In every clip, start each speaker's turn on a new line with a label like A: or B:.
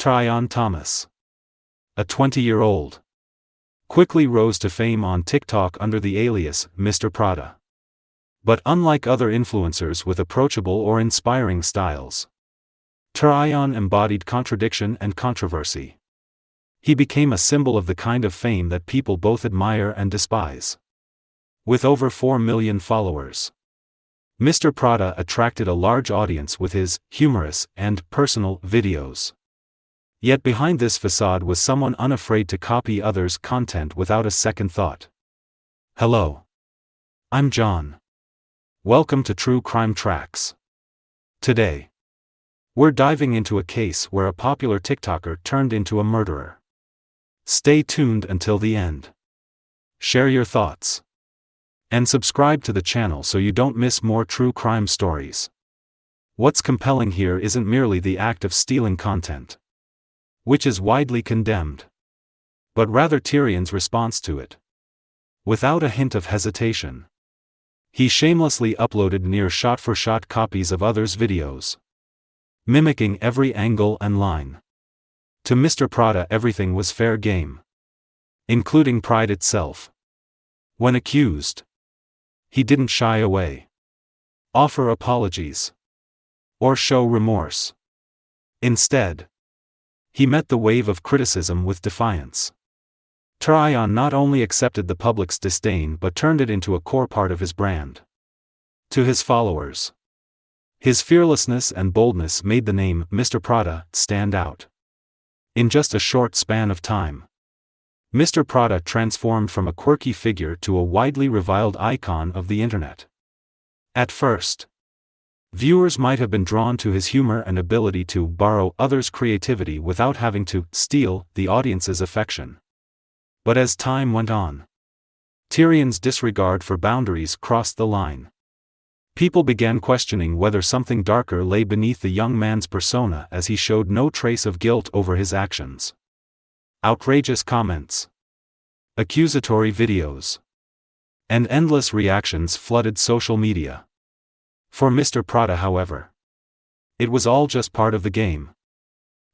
A: Terryon Thomas, a 20-year-old, quickly rose to fame on TikTok under the alias Mr Prada. But unlike other influencers with approachable or inspiring styles, Terryon embodied contradiction and controversy. He became a symbol of the kind of fame that people both admire and despise. With over 4 million followers, Mr Prada attracted a large audience with his humorous and personal videos. Yet behind this facade was someone unafraid to copy others' content without a second thought. Hello. I'm John. Welcome to True Crime Tracks. Today, we're diving into a case where a popular TikToker turned into a murderer. Stay tuned until the end. Share your thoughts. And subscribe to the channel so you don't miss more true crime stories. What's compelling here isn't merely the act of stealing content, which is widely condemned, but rather Terryon's response to it. Without a hint of hesitation, he shamelessly uploaded near shot-for-shot copies of others' videos, mimicking every angle and line. To Mr Prada everything was fair game, including pride itself. When accused, he didn't shy away, offer apologies, or show remorse. Instead, he met the wave of criticism with defiance. Terryon not only accepted the public's disdain but turned it into a core part of his brand. To his followers, his fearlessness and boldness made the name Mr Prada stand out. In just a short span of time, Mr Prada transformed from a quirky figure to a widely reviled icon of the internet. At first, viewers might have been drawn to his humor and ability to borrow others' creativity without having to steal the audience's affection. But as time went on, Terryon's disregard for boundaries crossed the line. People began questioning whether something darker lay beneath the young man's persona as he showed no trace of guilt over his actions. Outrageous comments, accusatory videos, and endless reactions flooded social media. For Mr Prada, however, it was all just part of the game.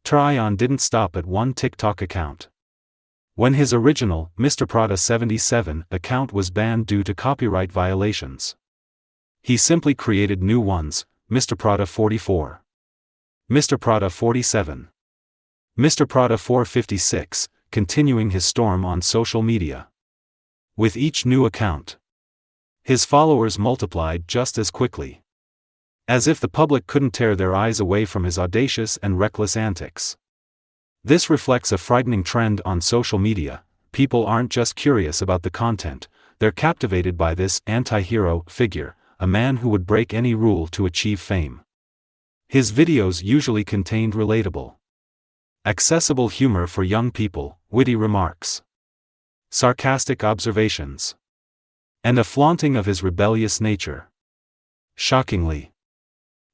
A: Terryon didn't stop at one TikTok account. When his original Mr Prada 77 account was banned due to copyright violations, he simply created new ones: Mr Prada 44, Mr Prada 47, Mr Prada 456, continuing his storm on social media. With each new account, his followers multiplied just as quickly. As if the public couldn't tear their eyes away from his audacious and reckless antics. This reflects a frightening trend on social media. People aren't just curious about the content, they're captivated by this anti-hero figure, a man who would break any rule to achieve fame. His videos usually contained relatable, accessible humor for young people, witty remarks, sarcastic observations, and a flaunting of his rebellious nature. Shockingly,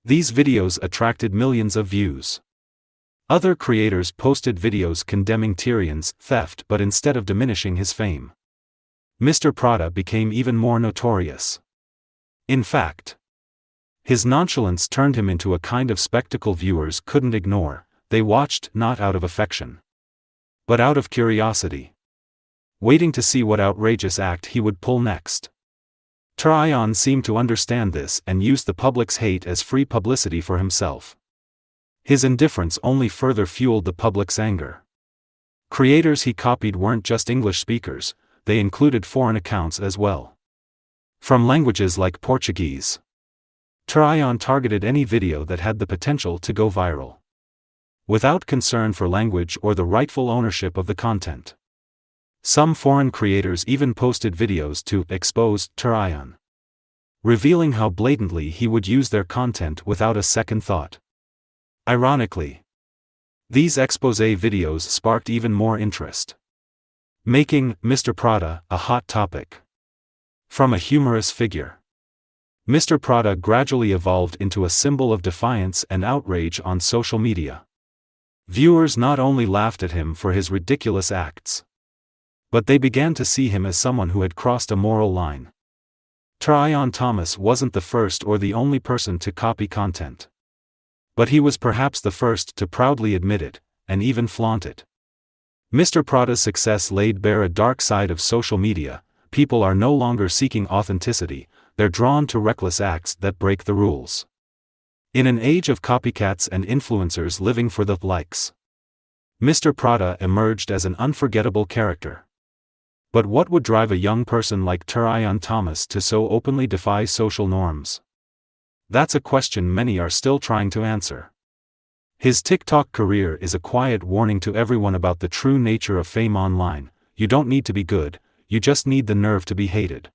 A: these videos attracted millions of views. Other creators posted videos condemning Terryon's theft, but instead of diminishing his fame, Mr Prada became even more notorious. In fact, his nonchalance turned him into a kind of spectacle viewers couldn't ignore. They watched not out of affection, but out of curiosity, waiting to see what outrageous act he would pull next. Terryon seemed to understand this and used the public's hate as free publicity for himself. His indifference only further fueled the public's anger. Creators he copied weren't just English speakers, they included foreign accounts as well. From languages like Portuguese, Terryon targeted any video that had the potential to go viral, without concern for language or the rightful ownership of the content. Some foreign creators even posted videos to expose Terryon, revealing how blatantly he would use their content without a second thought. Ironically, these expose videos sparked even more interest, making Mr Prada a hot topic. From a humorous figure, Mr Prada gradually evolved into a symbol of defiance and outrage on social media. Viewers not only laughed at him for his ridiculous acts, but they began to see him as someone who had crossed a moral line. Terryon Thomas wasn't the first or the only person to copy content, but he was perhaps the first to proudly admit it, and even flaunt it. Mr. Prada's success laid bare a dark side of social media. People are no longer seeking authenticity, they're drawn to reckless acts that break the rules. In an age of copycats and influencers living for the likes, Mr. Prada emerged as an unforgettable character. But what would drive a young person like Terryon Thomas to so openly defy social norms? That's a question many are still trying to answer. His TikTok career is a quiet warning to everyone about the true nature of fame online. You don't need to be good, you just need the nerve to be hated.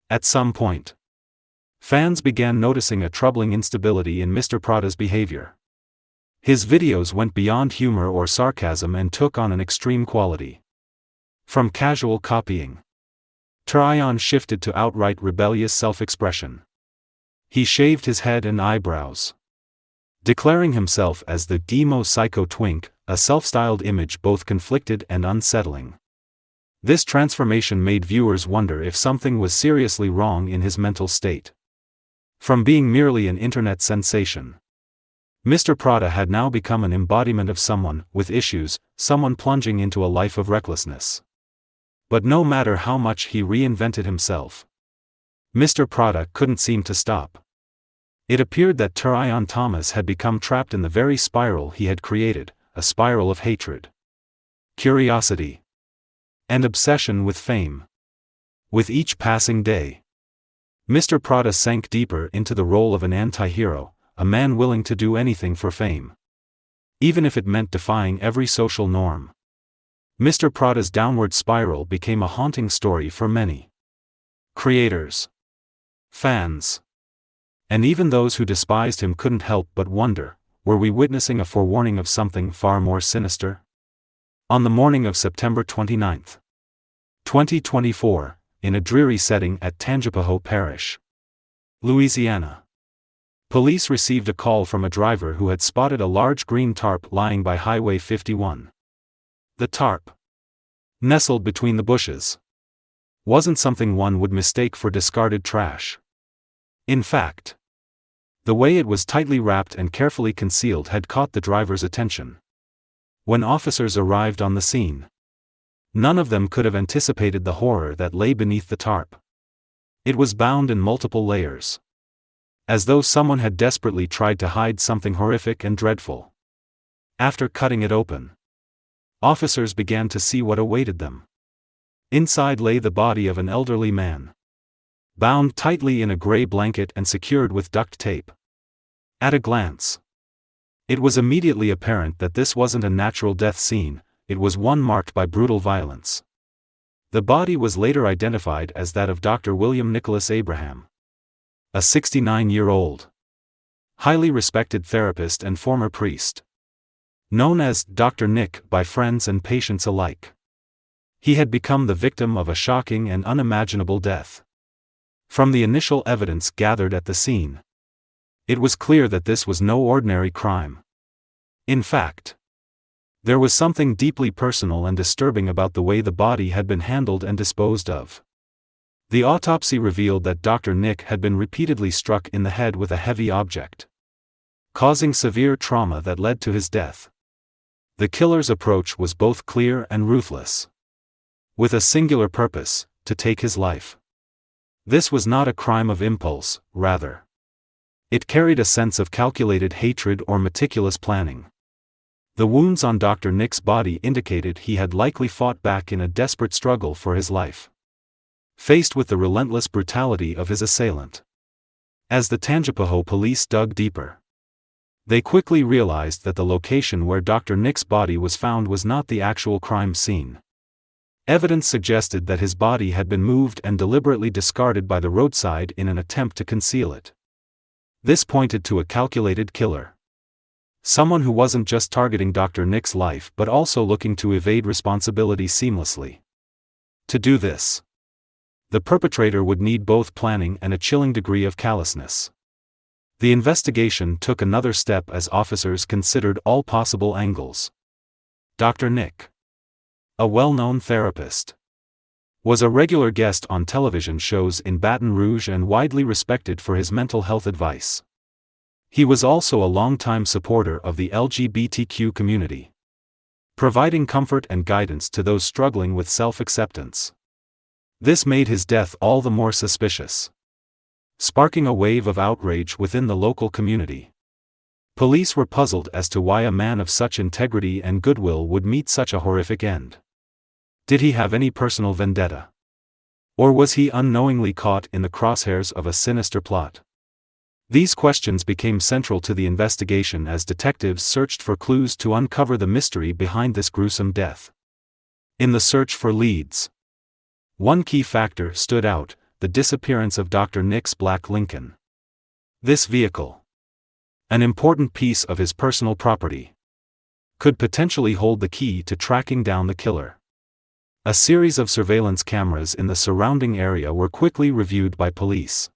A: At some point, fans began noticing a troubling instability in Mr. Prada's behavior. His videos went beyond humor or sarcasm and took on an extreme quality. From casual copying, Terryon shifted to outright rebellious self-expression. He shaved his head and eyebrows, declaring himself as the emo psycho twink, a self-styled image both conflicted and unsettling. This transformation made viewers wonder if something was seriously wrong in his mental state. From being merely an internet sensation, Mr. Prada had now become an embodiment of someone with issues, someone plunging into a life of recklessness. But no matter how much he reinvented himself, Mr. Prada couldn't seem to stop. It appeared that Terryon Thomas had become trapped in the very spiral he had created, a spiral of hatred, curiosity, and obsession with fame. With each passing day, Mr. Prada sank deeper into the role of an anti-hero, a man willing to do anything for fame, even if it meant defying every social norm. Mr. Prada's downward spiral became a haunting story for many creators, fans, and even those who despised him couldn't help but wonder, were we witnessing a forewarning of something far more sinister? On the morning of September 29, 2024, in a dreary setting at Tangipahoa Parish, Louisiana, police received a call from a driver who had spotted a large green tarp lying by Highway 51. The tarp, nestled between the bushes, wasn't something one would mistake for discarded trash. In fact, the way it was tightly wrapped and carefully concealed had caught the driver's attention. When officers arrived on the scene, none of them could have anticipated the horror that lay beneath the tarp. It was bound in multiple layers, as though someone had desperately tried to hide something horrific and dreadful. After cutting it open, officers began to see what awaited them. Inside lay the body of an elderly man, bound tightly in a gray blanket and secured with duct tape. At a glance, it was immediately apparent that this wasn't a natural death scene, it was one marked by brutal violence. The body was later identified as that of Dr. William Nicholas Abraham, a 69-year-old, highly respected therapist and former priest, known as Dr. Nick by friends and patients alike. He had become the victim of a shocking and unimaginable death. From the initial evidence gathered at the scene, it was clear that this was no ordinary crime. In fact, there was something deeply personal and disturbing about the way the body had been handled and disposed of. The autopsy revealed that Dr. Nick had been repeatedly struck in the head with a heavy object, causing severe trauma that led to his death. The killer's approach was both clear and ruthless, with a singular purpose: to take his life. This was not a crime of impulse, rather, it carried a sense of calculated hatred or meticulous planning. The wounds on Dr. Nick's body indicated he had likely fought back in a desperate struggle for his life, faced with the relentless brutality of his assailant. As the Tangipahoa police dug deeper, they quickly realized that the location where Dr. Nick's body was found was not the actual crime scene. Evidence suggested that his body had been moved and deliberately discarded by the roadside in an attempt to conceal it. This pointed to a calculated killer, someone who wasn't just targeting Dr. Nick's life but also looking to evade responsibility seamlessly. To do this, the perpetrator would need both planning and a chilling degree of callousness. The investigation took another step as officers considered all possible angles. Dr. Nick, a well-known therapist, was a regular guest on television shows in Baton Rouge and widely respected for his mental health advice. He was also a longtime supporter of the LGBTQ community. providing comfort and guidance to those struggling with self-acceptance. This made his death all the more suspicious, sparking a wave of outrage within the local community. Police were puzzled as to why a man of such integrity and goodwill would meet such a horrific end. Did he have any personal vendetta? Or was he unknowingly caught in the crosshairs of a sinister plot? These questions became central to the investigation as detectives searched for clues to uncover the mystery behind this gruesome death. In the search for leads, one key factor stood out: the disappearance of Dr. Nick's black Lincoln. This vehicle, an important piece of his personal property, could potentially hold the key to tracking down the killer. A series of surveillance cameras in the surrounding area were quickly reviewed by police,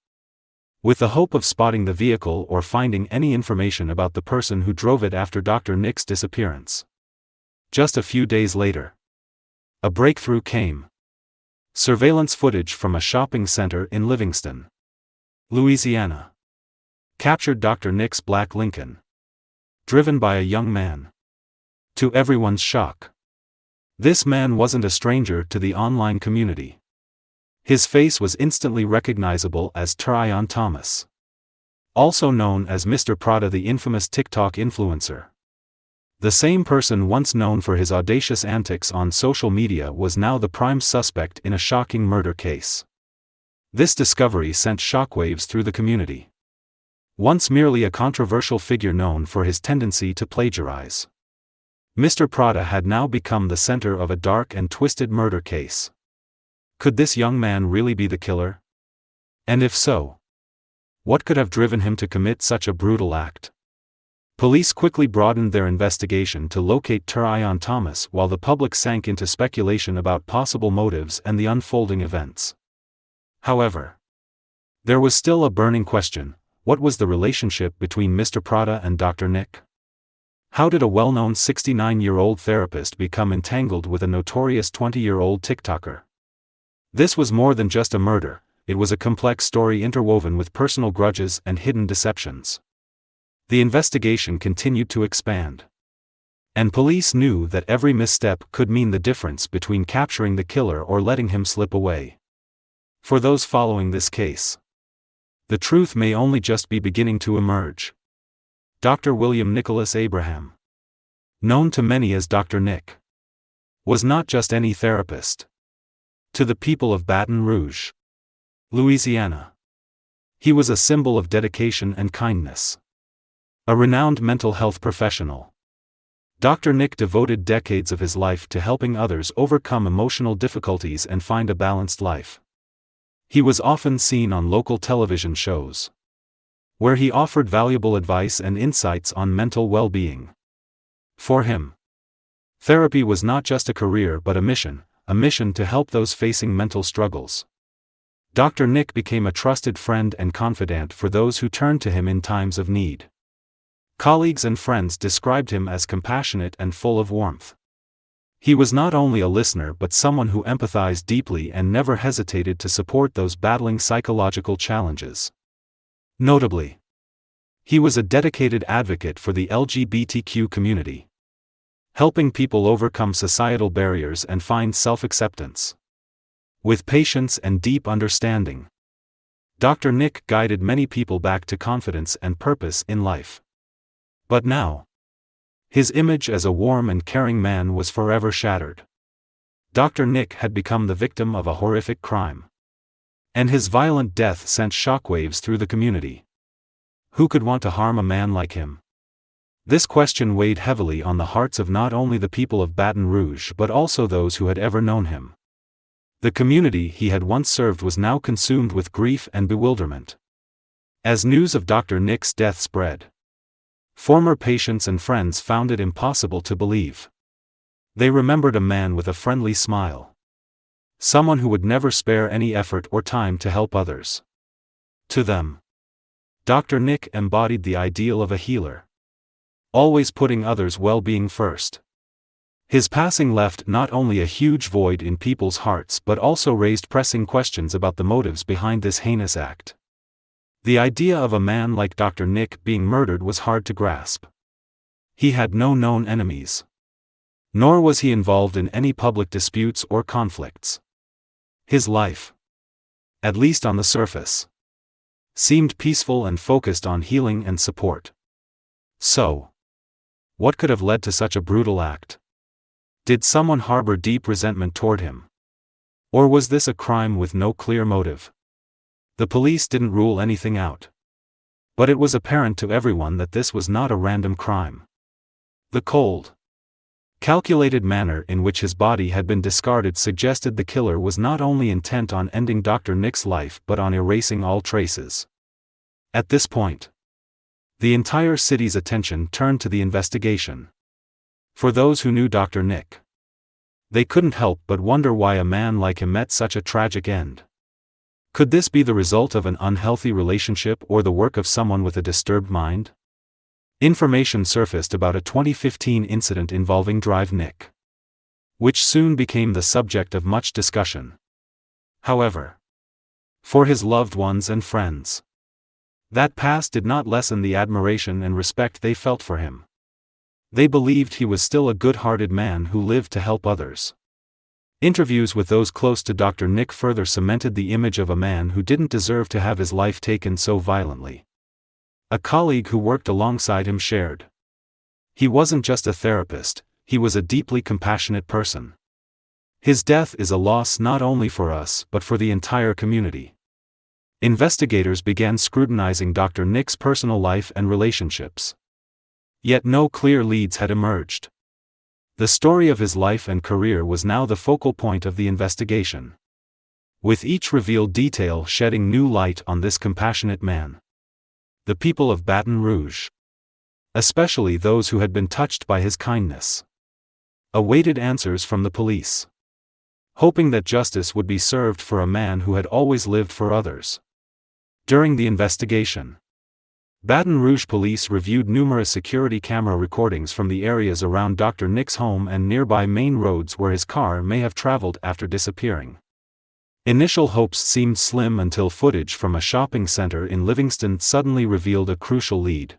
A: with the hope of spotting the vehicle or finding any information about the person who drove it after Dr. Nick's disappearance. Just a few days later, a breakthrough came. Surveillance footage from a shopping center in Livingston, Louisiana, captured Dr. Nick's black Lincoln, driven by a young man. To everyone's shock, this man wasn't a stranger to the online community. His face was instantly recognizable as Terryon Thomas, also known as Mr. Prada, the infamous TikTok influencer. The same person once known for his audacious antics on social media was now the prime suspect in a shocking murder case. This discovery sent shockwaves through the community. Once merely a controversial figure known for his tendency to plagiarize, Mr. Prada had now become the center of a dark and twisted murder case. Could this young man really be the killer? And if so, what could have driven him to commit such a brutal act? Police quickly broadened their investigation to locate Terryon Thomas while the public sank into speculation about possible motives and the unfolding events. However, there was still a burning question: what was the relationship between Mr. Prada and Dr. Nick? How did a well-known 69-year-old therapist become entangled with a notorious 20-year-old TikToker? This was more than just a murder, it was a complex story interwoven with personal grudges and hidden deceptions. The investigation continued to expand, and police knew that every misstep could mean the difference between capturing the killer or letting him slip away. For those following this case, the truth may only just be beginning to emerge. Dr. William Nicholas Abraham, known to many as Dr. Nick, was not just any therapist. To the people of Baton Rouge, Louisiana, he was a symbol of dedication and kindness. A renowned mental health professional, Dr. Nick devoted decades of his life to helping others overcome emotional difficulties and find a balanced life. He was often seen on local television shows, where he offered valuable advice and insights on mental well-being. For him, therapy was not just a career but a mission to help those facing mental struggles. Dr. Nick became a trusted friend and confidant for those who turned to him in times of need. Colleagues and friends described him as compassionate and full of warmth. He was not only a listener but someone who empathized deeply and never hesitated to support those battling psychological challenges. Notably, he was a dedicated advocate for the LGBTQ community, helping people overcome societal barriers and find self-acceptance. With patience and deep understanding, Dr. Nick guided many people back to confidence and purpose in life. But now, his image as a warm and caring man was forever shattered. Dr. Nick had become the victim of a horrific crime, and his violent death sent shockwaves through the community. Who could want to harm a man like him? This question weighed heavily on the hearts of not only the people of Baton Rouge but also those who had ever known him. The community he had once served was now consumed with grief and bewilderment. As news of Dr. Nick's death spread, former patients and friends found it impossible to believe. They remembered a man with a friendly smile, someone who would never spare any effort or time to help others. To them, Dr. Nick embodied the ideal of a healer, always putting others' well-being first. His passing left not only a huge void in people's hearts but also raised pressing questions about the motives behind this heinous act. The idea of a man like Dr. Nick being murdered was hard to grasp. He had no known enemies, Nor was he involved in any public disputes or conflicts. His life, at least on the surface, seemed peaceful and focused on healing and support. So, what could have led to such a brutal act? Did someone harbor deep resentment toward him? Or was this a crime with no clear motive? The police didn't rule anything out. But it was apparent to everyone that this was not a random crime. The cold, calculated manner in which his body had been discarded suggested the killer was not only intent on ending Dr. Nick's life but on erasing all traces. At this point, the entire city's attention turned to the investigation. For those who knew Dr. Nick, they couldn't help but wonder why a man like him met such a tragic end. Could this be the result of an unhealthy relationship or the work of someone with a disturbed mind? Information surfaced about a 2015 incident involving Drive Nick, which soon became the subject of much discussion. However, for his loved ones and friends, that past did not lessen the admiration and respect they felt for him. They believed he was still a good-hearted man who lived to help others. Interviews with those close to Dr. Nick further cemented the image of a man who didn't deserve to have his life taken so violently. A colleague who worked alongside him shared, "He wasn't just a therapist, he was a deeply compassionate person. His death is a loss not only for us but for the entire community." Investigators began scrutinizing Dr. Nick's personal life and relationships. Yet no clear leads had emerged. The story of his life and career was now the focal point of the investigation, with each revealed detail shedding new light on this compassionate man. The people of Baton Rouge, especially those who had been touched by his kindness, awaited answers from the police, hoping that justice would be served for a man who had always lived for others. During the investigation, Baton Rouge police reviewed numerous security camera recordings from the areas around Dr. Nick's home and nearby main roads where his car may have traveled after disappearing. Initial hopes seemed slim until footage from a shopping center in Livingston suddenly revealed a crucial lead.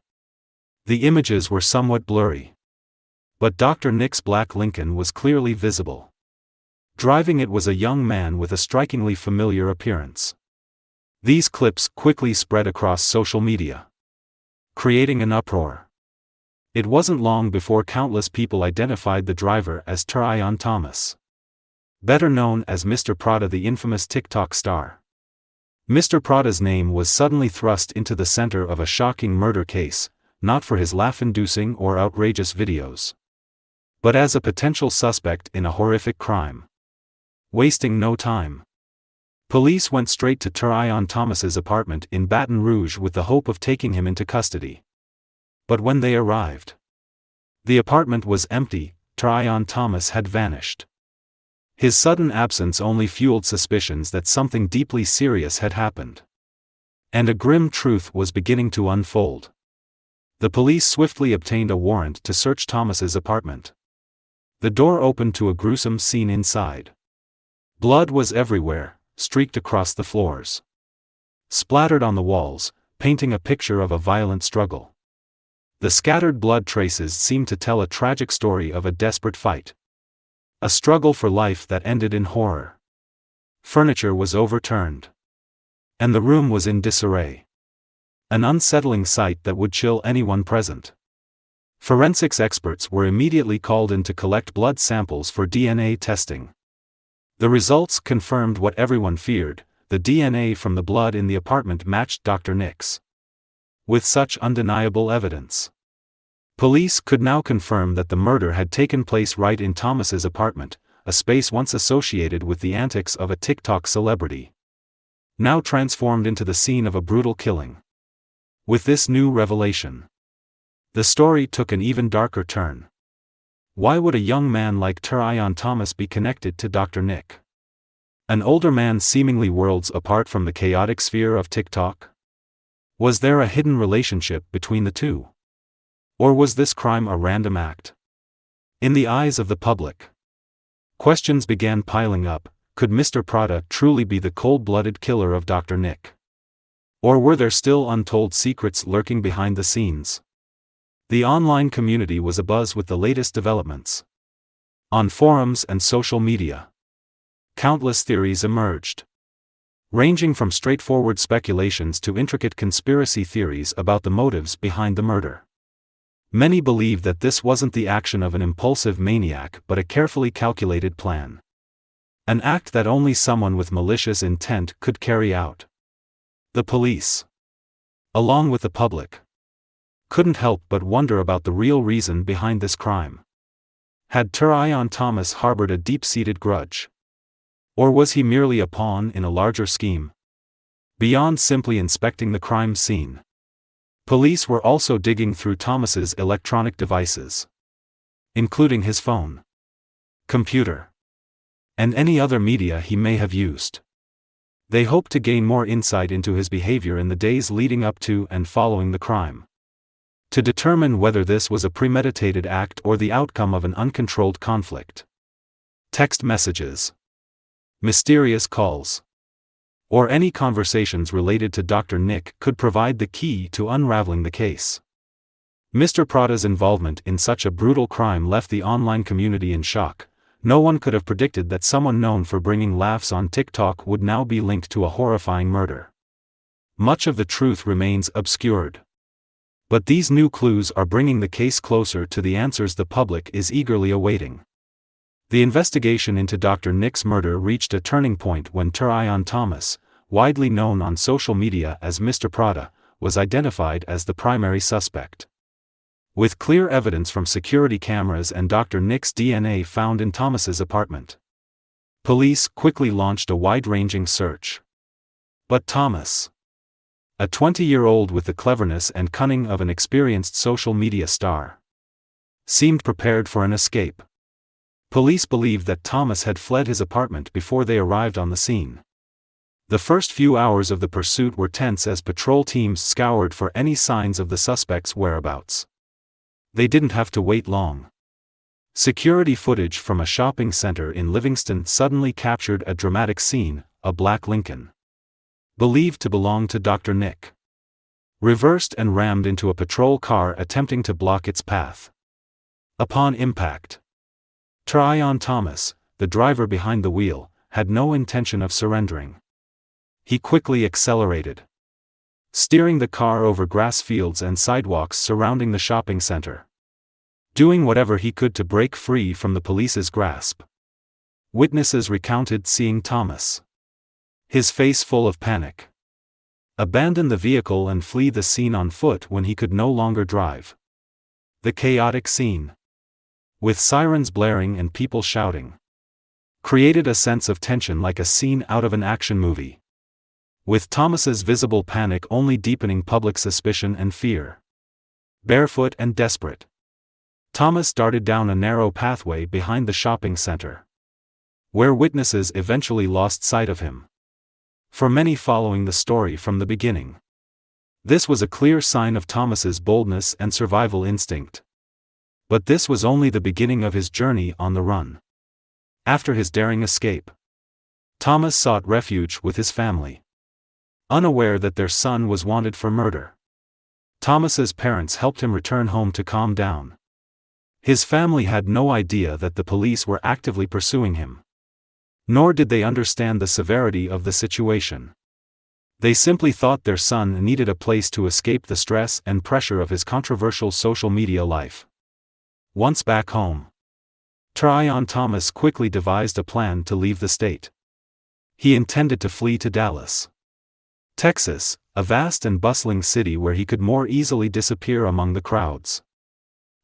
A: The images were somewhat blurry, but Dr. Nick's black Lincoln was clearly visible. Driving it was a young man with a strikingly familiar appearance. These clips quickly spread across social media, creating an uproar. It wasn't long before countless people identified the driver as Terryon Thomas, better known as Mr. Prada, the infamous TikTok star. Mr. Prada's name was suddenly thrust into the center of a shocking murder case, not for his laugh-inducing or outrageous videos, but as a potential suspect in a horrific crime. Wasting no time, police went straight to Terryon Thomas's apartment in Baton Rouge with the hope of taking him into custody. But when they arrived, the apartment was empty. Terryon Thomas had vanished. His sudden absence only fueled suspicions that something deeply serious had happened. And a grim truth was beginning to unfold. The police swiftly obtained a warrant to search Thomas's apartment. The door opened to a gruesome scene inside. Blood was everywhere, streaked across the floors, splattered on the walls, painting a picture of a violent struggle. The scattered blood traces seemed to tell a tragic story of a desperate fight, a struggle for life that ended in horror. Furniture was overturned, and the room was in disarray, an unsettling sight that would chill anyone present. Forensics experts were immediately called in to collect blood samples for DNA testing. The results confirmed what everyone feared: the DNA from the blood in the apartment matched Dr. Nick's. With such undeniable evidence, police could now confirm that the murder had taken place right in Thomas's apartment, a space once associated with the antics of a TikTok celebrity, now transformed into the scene of a brutal killing. With this new revelation, the story took an even darker turn. Why would a young man like Terryon Thomas be connected to Dr. Nick, an older man seemingly worlds apart from the chaotic sphere of TikTok? Was there a hidden relationship between the two? Or was this crime a random act? In the eyes of the public, questions began piling up. Could Mr. Prada truly be the cold-blooded killer of Dr. Nick? Or were there still untold secrets lurking behind the scenes? The online community was abuzz with the latest developments. On forums and social media, countless theories emerged, ranging from straightforward speculations to intricate conspiracy theories about the motives behind the murder. Many believe that this wasn't the action of an impulsive maniac but a carefully calculated plan. An act that only someone with malicious intent could carry out. The police, along with the public, couldn't help but wonder about the real reason behind this crime. Had Terryon Thomas harbored a deep-seated grudge? Or was he merely a pawn in a larger scheme? Beyond simply inspecting the crime scene, police were also digging through Thomas's electronic devices, including his phone, computer, and any other media he may have used. They hoped to gain more insight into his behavior in the days leading up to and following the crime, to determine whether this was a premeditated act or the outcome of an uncontrolled conflict. Text messages, mysterious calls, or any conversations related to Dr. Nick could provide the key to unraveling the case. Mr. Prada's involvement in such a brutal crime left the online community in shock. No one could have predicted that someone known for bringing laughs on TikTok would now be linked to a horrifying murder. Much of the truth remains obscured, but these new clues are bringing the case closer to the answers the public is eagerly awaiting. The investigation into Dr. Nick's murder reached a turning point when Terryon Thomas, widely known on social media as Mr. Prada, was identified as the primary suspect. With clear evidence from security cameras and Dr. Nick's DNA found in Thomas's apartment, police quickly launched a wide-ranging search. But Thomas, a 20-year-old with the cleverness and cunning of an experienced social media star, seemed prepared for an escape. Police believed that Thomas had fled his apartment before they arrived on the scene. The first few hours of the pursuit were tense as patrol teams scoured for any signs of the suspect's whereabouts. They didn't have to wait long. Security footage from a shopping center in Livingston suddenly captured a dramatic scene, a black Lincoln, believed to belong to Dr. Nick, reversed and rammed into a patrol car attempting to block its path. Upon impact, Terryon Thomas, the driver behind the wheel, had no intention of surrendering. He quickly accelerated, steering the car over grass fields and sidewalks surrounding the shopping center, doing whatever he could to break free from the police's grasp. Witnesses recounted seeing Thomas, his face full of panic, abandon the vehicle and flee the scene on foot when he could no longer drive. The chaotic scene, with sirens blaring and people shouting, created a sense of tension like a scene out of an action movie, with Thomas's visible panic only deepening public suspicion and fear. Barefoot and desperate, Thomas darted down a narrow pathway behind the shopping center, where witnesses eventually lost sight of him. For many following the story from the beginning, this was a clear sign of Thomas's boldness and survival instinct. But this was only the beginning of his journey on the run. After his daring escape, Thomas sought refuge with his family, unaware that their son was wanted for murder. Thomas's parents helped him return home to calm down. His family had no idea that the police were actively pursuing him, nor did they understand the severity of the situation. They simply thought their son needed a place to escape the stress and pressure of his controversial social media life. Once back home, Terryon Thomas quickly devised a plan to leave the state. He intended to flee to Dallas, Texas, a vast and bustling city where he could more easily disappear among the crowds.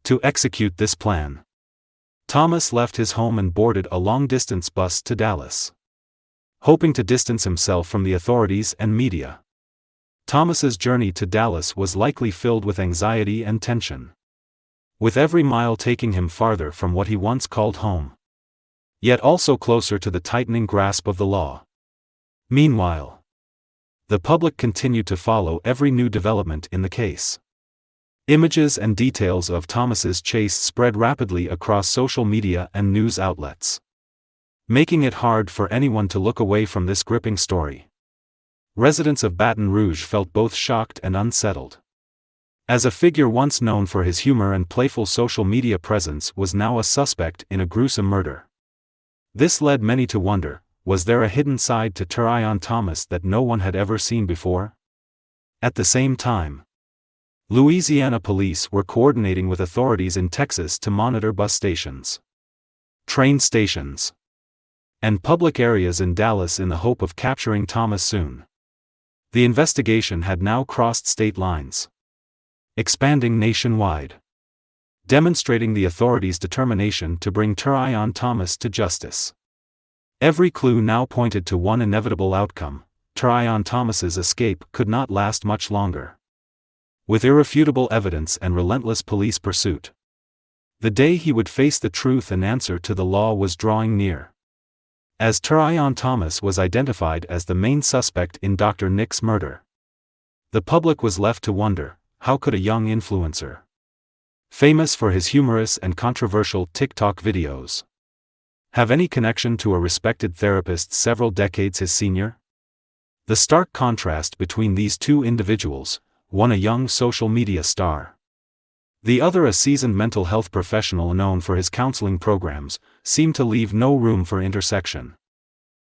A: To execute this plan, Thomas left his home and boarded a long-distance bus to Dallas, hoping to distance himself from the authorities and media. Thomas's journey to Dallas was likely filled with anxiety and tension, with every mile taking him farther from what he once called home, yet also closer to the tightening grasp of the law. Meanwhile, the public continued to follow every new development in the case. Images and details of Thomas's chase spread rapidly across social media and news outlets, making it hard for anyone to look away from this gripping story. Residents of Baton Rouge felt both shocked and unsettled. As a figure once known for his humor and playful social media presence was now a suspect in a gruesome murder. This led many to wonder, was there a hidden side to Terryon Thomas that no one had ever seen before? At the same time, Louisiana police were coordinating with authorities in Texas to monitor bus stations, train stations, and public areas in Dallas in the hope of capturing Thomas soon. The investigation had now crossed state lines, expanding nationwide, demonstrating the authorities' determination to bring Terryon Thomas to justice. Every clue now pointed to one inevitable outcome: Terryon Thomas's escape could not last much longer. With irrefutable evidence and relentless police pursuit, the day he would face the truth and answer to the law was drawing near. As Terryon Thomas was identified as the main suspect in Dr. Nick's murder, the public was left to wonder, how could a young influencer, famous for his humorous and controversial TikTok videos, have any connection to a respected therapist several decades his senior? The stark contrast between these two individuals, one a young social media star, the other a seasoned mental health professional known for his counseling programs, seemed to leave no room for intersection.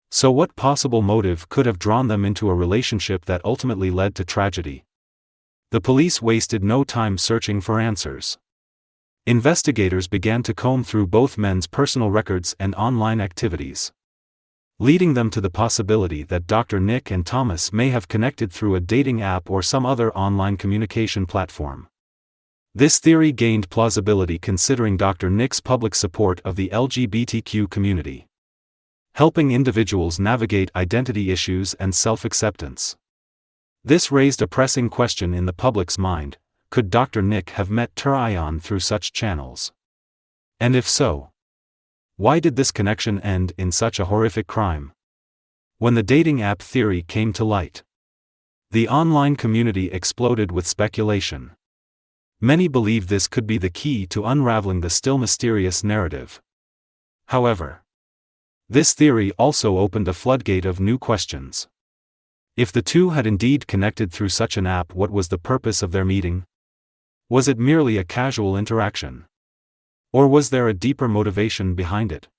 A: So what possible motive could have drawn them into a relationship that ultimately led to tragedy? The police wasted no time searching for answers. Investigators began to comb through both men's personal records and online activities, leading them to the possibility that Dr. Nick and Thomas may have connected through a dating app or some other online communication platform. This theory gained plausibility considering Dr. Nick's public support of the LGBTQ community, helping individuals navigate identity issues and self-acceptance. This raised a pressing question in the public's mind: could Dr. Nick have met Terryon through such channels? And if so, why did this connection end in such a horrific crime? When the dating app theory came to light, the online community exploded with speculation. Many believed this could be the key to unraveling the still mysterious narrative. However, this theory also opened a floodgate of new questions. If the two had indeed connected through such an app, what was the purpose of their meeting? Was it merely a casual interaction? Or was there a deeper motivation behind it?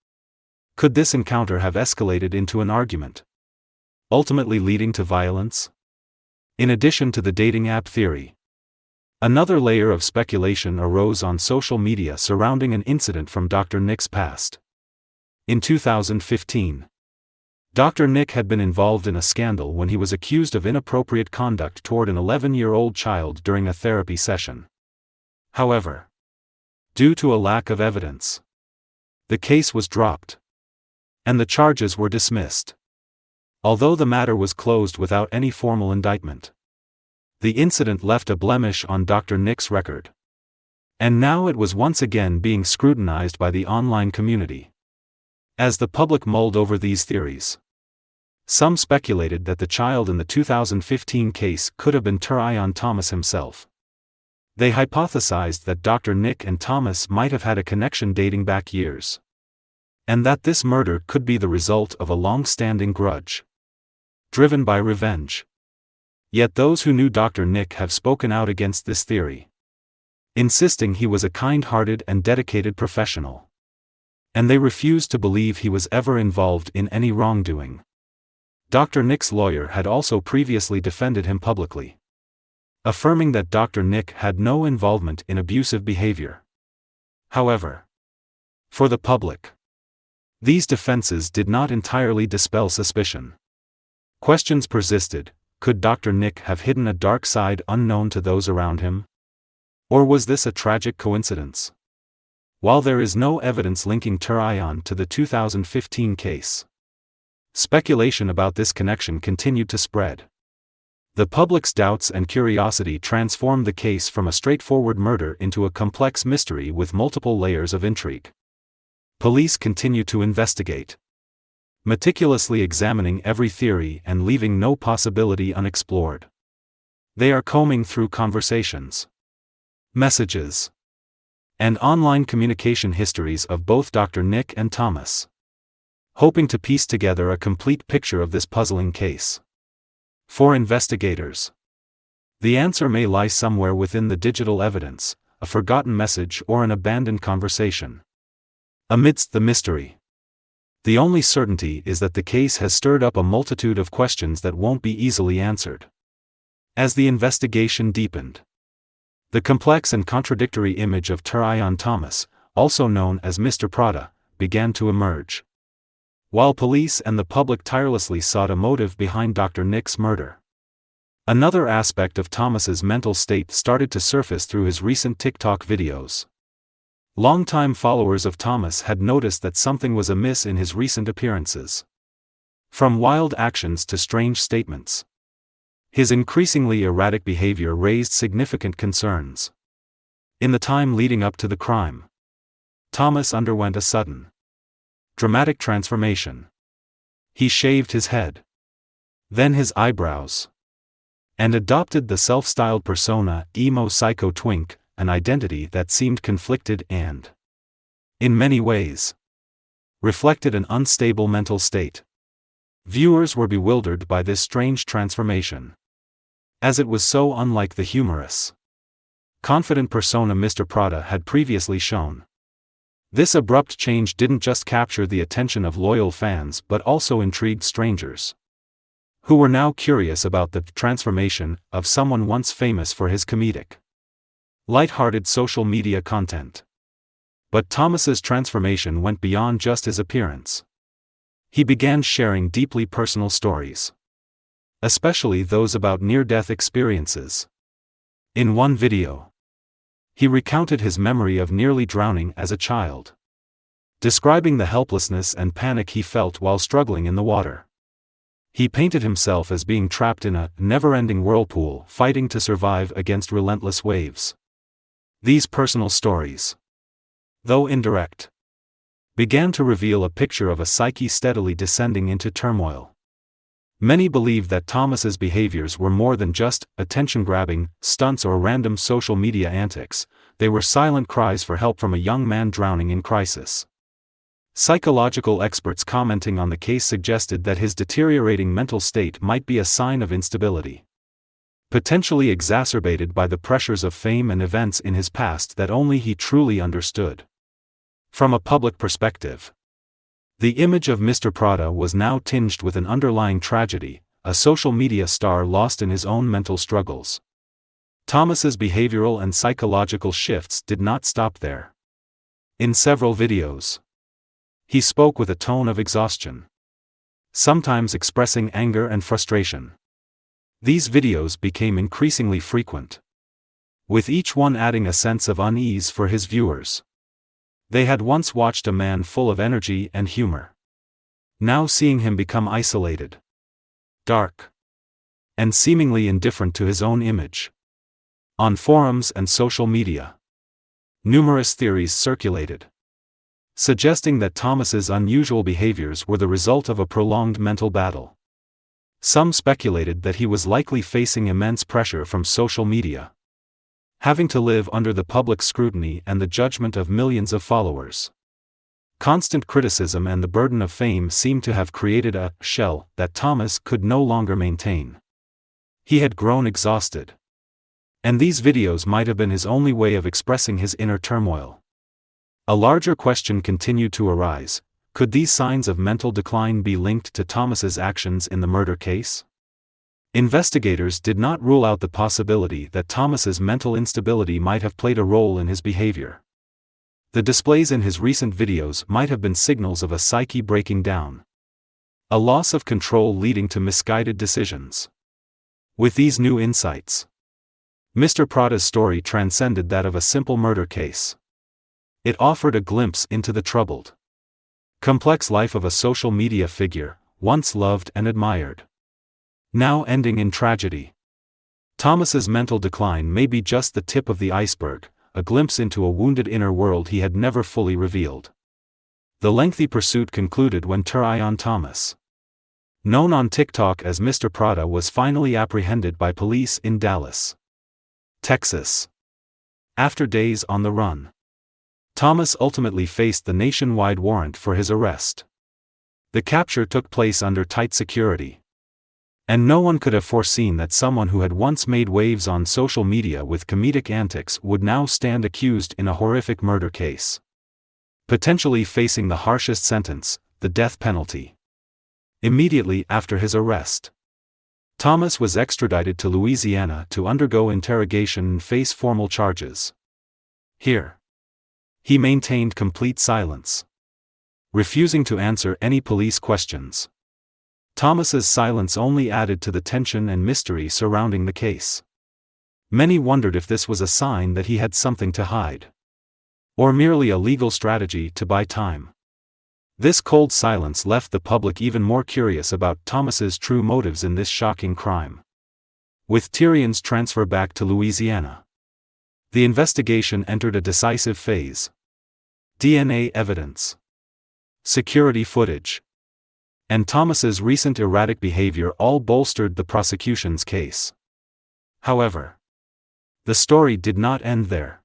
A: Could this encounter have escalated into an argument, ultimately leading to violence? In addition to the dating app theory, another layer of speculation arose on social media surrounding an incident from Dr. Nick's past. In 2015, Dr. Nick had been involved in a scandal when he was accused of inappropriate conduct toward an 11-year-old child during a therapy session. However, due to a lack of evidence, the case was dropped, and the charges were dismissed. Although the matter was closed without any formal indictment, the incident left a blemish on Dr. Nick's record. And now it was once again being scrutinized by the online community. As the public mulled over these theories, some speculated that the child in the 2015 case could have been Terryon Thomas himself. They hypothesized that Dr. Nick and Thomas might have had a connection dating back years, and that this murder could be the result of a long-standing grudge, driven by revenge. Yet those who knew Dr. Nick have spoken out against this theory, insisting he was a kind-hearted and dedicated professional, and they refused to believe he was ever involved in any wrongdoing. Dr. Nick's lawyer had also previously defended him publicly, affirming that Dr. Nick had no involvement in abusive behavior. However, for the public, these defenses did not entirely dispel suspicion. Questions persisted: could Dr. Nick have hidden a dark side unknown to those around him? Or was this a tragic coincidence? While there is no evidence linking Terryon to the 2015 case, speculation about this connection continued to spread. The public's doubts and curiosity transformed the case from a straightforward murder into a complex mystery with multiple layers of intrigue. Police continue to investigate, meticulously examining every theory and leaving no possibility unexplored. They are combing through conversations, messages, and online communication histories of both Dr. Nick and Thomas, hoping to piece together a complete picture of this puzzling case. For investigators, The answer may lie somewhere within the digital evidence, a forgotten message or an abandoned conversation. Amidst the mystery, the only certainty is that the case has stirred up a multitude of questions that won't be easily answered. As the investigation deepened, the complex and contradictory image of Terryon Thomas, also known as Mr Prada, began to emerge. While police and the public tirelessly sought a motive behind Dr. Nick's murder, another aspect of Thomas's mental state started to surface through his recent TikTok videos. Longtime followers of Thomas had noticed that something was amiss in his recent appearances. From wild actions to strange statements, his increasingly erratic behavior raised significant concerns. In the time leading up to the crime, Thomas underwent a sudden, dramatic transformation. He shaved his head, then his eyebrows, and adopted the self-styled persona emo psycho twink, an identity that seemed conflicted and, in many ways, reflected an unstable mental state. Viewers were bewildered by this strange transformation, as it was so unlike the humorous, confident persona Mr. Prada had previously shown. This abrupt change didn't just capture the attention of loyal fans but also intrigued strangers, who were now curious about the transformation of someone once famous for his comedic, light-hearted social media content. But Thomas's transformation went beyond just his appearance. He began sharing deeply personal stories, especially those about near-death experiences. In one video, he recounted his memory of nearly drowning as a child, describing the helplessness and panic he felt while struggling in the water. He painted himself as being trapped in a never-ending whirlpool, fighting to survive against relentless waves. These personal stories, though indirect, began to reveal a picture of a psyche steadily descending into turmoil. Many believed that Thomas's behaviors were more than just attention-grabbing stunts or random social media antics. They were silent cries for help from a young man drowning in crisis. Psychological experts commenting on the case suggested that his deteriorating mental state might be a sign of instability, potentially exacerbated by the pressures of fame and events in his past that only he truly understood. From a public perspective, the image of Mr. Prada was now tinged with an underlying tragedy, a social media star lost in his own mental struggles. Thomas's behavioral and psychological shifts did not stop there. In several videos, he spoke with a tone of exhaustion, sometimes expressing anger and frustration. These videos became increasingly frequent, with each one adding a sense of unease for his viewers. They had once watched a man full of energy and humor, now seeing him become isolated, dark, and seemingly indifferent to his own image. On forums and social media, numerous theories circulated, suggesting that Thomas's unusual behaviors were the result of a prolonged mental battle. Some speculated that he was likely facing immense pressure from social media, having to live under the public scrutiny and the judgment of millions of followers. Constant criticism and the burden of fame seemed to have created a shell that Thomas could no longer maintain. He had grown exhausted, and these videos might have been his only way of expressing his inner turmoil. A larger question continued to arise: could these signs of mental decline be linked to Thomas's actions in the murder case? Investigators did not rule out the possibility that Thomas's mental instability might have played a role in his behavior. The displays in his recent videos might have been signals of a psyche breaking down, a loss of control leading to misguided decisions. With these new insights, Mr. Prada's story transcended that of a simple murder case. It offered a glimpse into the troubled, complex life of a social media figure, once loved and admired, now ending in tragedy. Thomas's mental decline may be just the tip of the iceberg, a glimpse into a wounded inner world he had never fully revealed. The lengthy pursuit concluded when Terryon Thomas, known on TikTok as Mr. Prada, was finally apprehended by police in Dallas, Texas. After days on the run, Thomas ultimately faced the nationwide warrant for his arrest. The capture took place under tight security, And no one could have foreseen that someone who had once made waves on social media with comedic antics would now stand accused in a horrific murder case, potentially facing the harshest sentence, the death penalty. Immediately after his arrest, Thomas was extradited to Louisiana to undergo interrogation and face formal charges. Here, he maintained complete silence, refusing to answer any police questions. Thomas's silence only added to the tension and mystery surrounding the case. Many wondered if this was a sign that he had something to hide, or merely a legal strategy to buy time. This cold silence left the public even more curious about Thomas's true motives in this shocking crime. With Terryon's transfer back to Louisiana, the investigation entered a decisive phase. DNA evidence, security footage, and Thomas's recent erratic behavior all bolstered the prosecution's case. However, the story did not end there.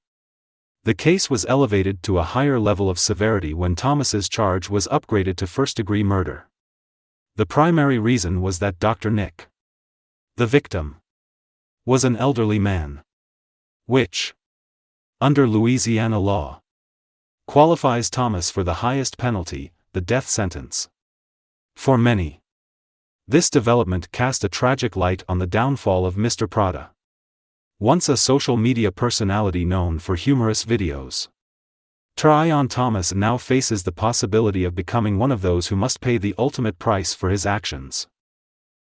A: The case was elevated to a higher level of severity when Thomas's charge was upgraded to first-degree murder. The primary reason was that Dr. Nick, the victim, was an elderly man, which, under Louisiana law, qualifies Thomas for the highest penalty, the death sentence. For many, this development cast a tragic light on the downfall of Mr. Prada, once a social media personality known for humorous videos. Terryon Thomas now faces the possibility of becoming one of those who must pay the ultimate price for his actions.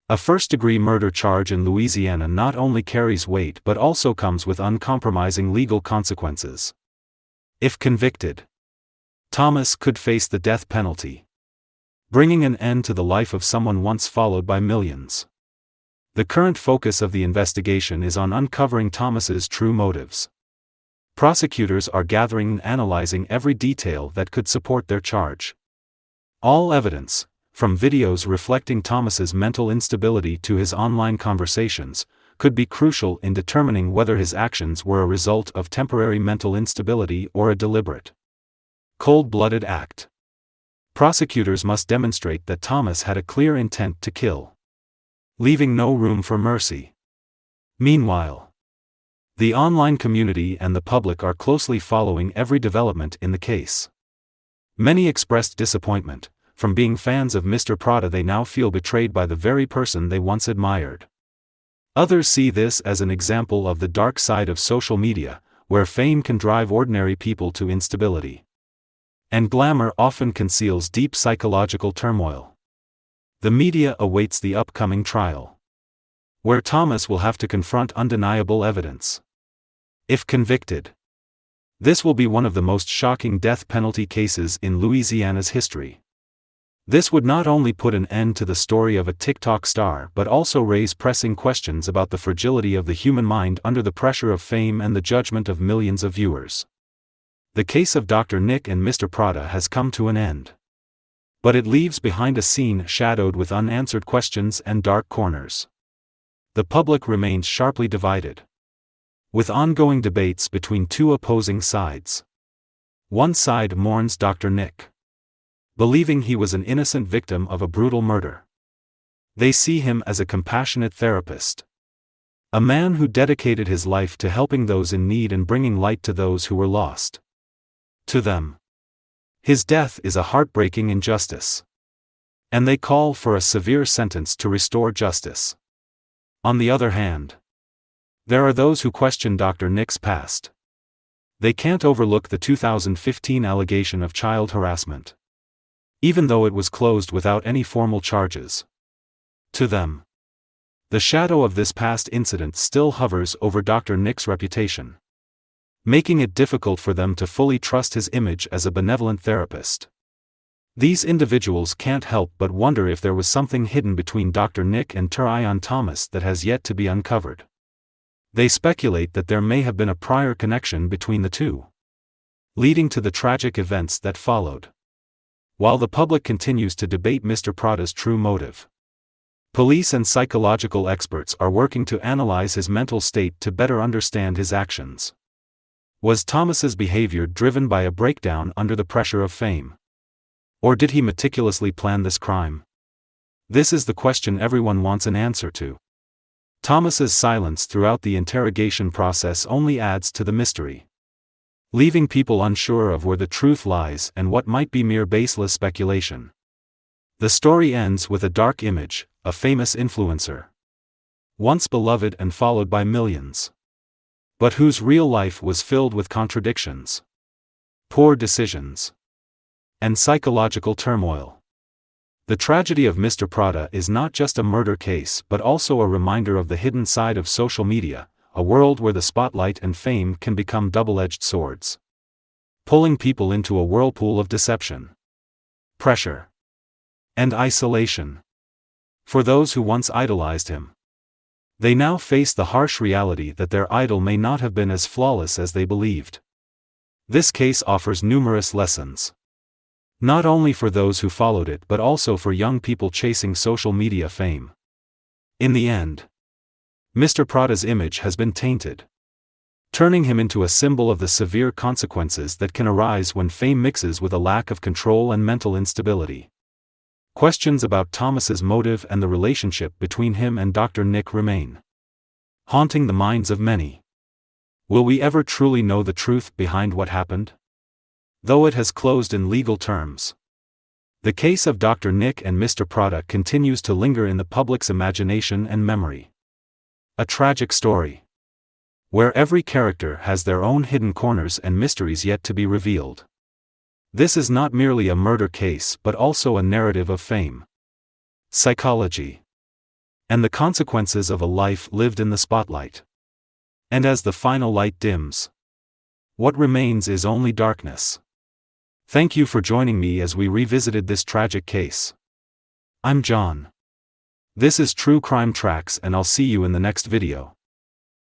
A: A first-degree murder charge in Louisiana not only carries weight but also comes with uncompromising legal consequences. If convicted, Thomas could face the death penalty, bringing an end to the life of someone once followed by millions. The current focus of the investigation is on uncovering Thomas's true motives. Prosecutors are gathering and analyzing every detail that could support their charge. All evidence, from videos reflecting Thomas's mental instability to his online conversations, could be crucial in determining whether his actions were a result of temporary mental instability or a deliberate, cold-blooded act. Prosecutors must demonstrate that Thomas had a clear intent to kill, leaving no room for mercy. Meanwhile, the online community and the public are closely following every development in the case. Many expressed disappointment. From being fans of Mr. Prada, they now feel betrayed by the very person they once admired. Others see this as an example of the dark side of social media, where fame can drive ordinary people to instability, and glamour often conceals deep psychological turmoil. The media awaits the upcoming trial, where Thomas will have to confront undeniable evidence. If convicted, this will be one of the most shocking death penalty cases in Louisiana's history. This would not only put an end to the story of a TikTok star but also raise pressing questions about the fragility of the human mind under the pressure of fame and the judgment of millions of viewers. The case of Dr. Nick and Mr. Prada has come to an end, but it leaves behind a scene shadowed with unanswered questions and dark corners. The public remains sharply divided, with ongoing debates between two opposing sides. One side mourns Dr. Nick, believing he was an innocent victim of a brutal murder. They see him as a compassionate therapist, a man who dedicated his life to helping those in need and bringing light to those who were lost. To them, his death is a heartbreaking injustice, and they call for a severe sentence to restore justice. On the other hand, there are those who question Dr. Nick's past. They can't overlook the 2015 allegation of child harassment, even though it was closed without any formal charges. To them, the shadow of this past incident still hovers over Dr. Nick's reputation, making it difficult for them to fully trust his image as a benevolent therapist. These individuals can't help but wonder if there was something hidden between Dr. Nick and Terryon Thomas that has yet to be uncovered. They speculate that there may have been a prior connection between the two, leading to the tragic events that followed. While the public continues to debate Mr. Prada's true motive, police and psychological experts are working to analyze his mental state to better understand his actions. Was Thomas's behavior driven by a breakdown under the pressure of fame? Or did he meticulously plan this crime? This is the question everyone wants an answer to. Thomas's silence throughout the interrogation process only adds to the mystery, leaving people unsure of where the truth lies and what might be mere baseless speculation. The story ends with a dark image, a famous influencer, once beloved and followed by millions, but whose real life was filled with contradictions, poor decisions, and psychological turmoil. The tragedy of Mr. Prada is not just a murder case but also a reminder of the hidden side of social media, a world where the spotlight and fame can become double-edged swords, pulling people into a whirlpool of deception, pressure, and isolation. For those who once idolized him, they now face the harsh reality that their idol may not have been as flawless as they believed. This case offers numerous lessons, not only for those who followed it but also for young people chasing social media fame. In the end, Mr. Prada's image has been tainted, turning him into a symbol of the severe consequences that can arise when fame mixes with a lack of control and mental instability. Questions about Thomas's motive and the relationship between him and Dr. Nick remain, haunting the minds of many. Will we ever truly know the truth behind what happened? Though it has closed in legal terms, the case of Dr. Nick and Mr. Prada continues to linger in the public's imagination and memory. A tragic story, where every character has their own hidden corners and mysteries yet to be revealed. This is not merely a murder case but also a narrative of fame, psychology, and the consequences of a life lived in the spotlight. And as the final light dims, what remains is only darkness. Thank you for joining me as we revisited this tragic case. I'm John. This is True Crime Tracks and I'll see you in the next video.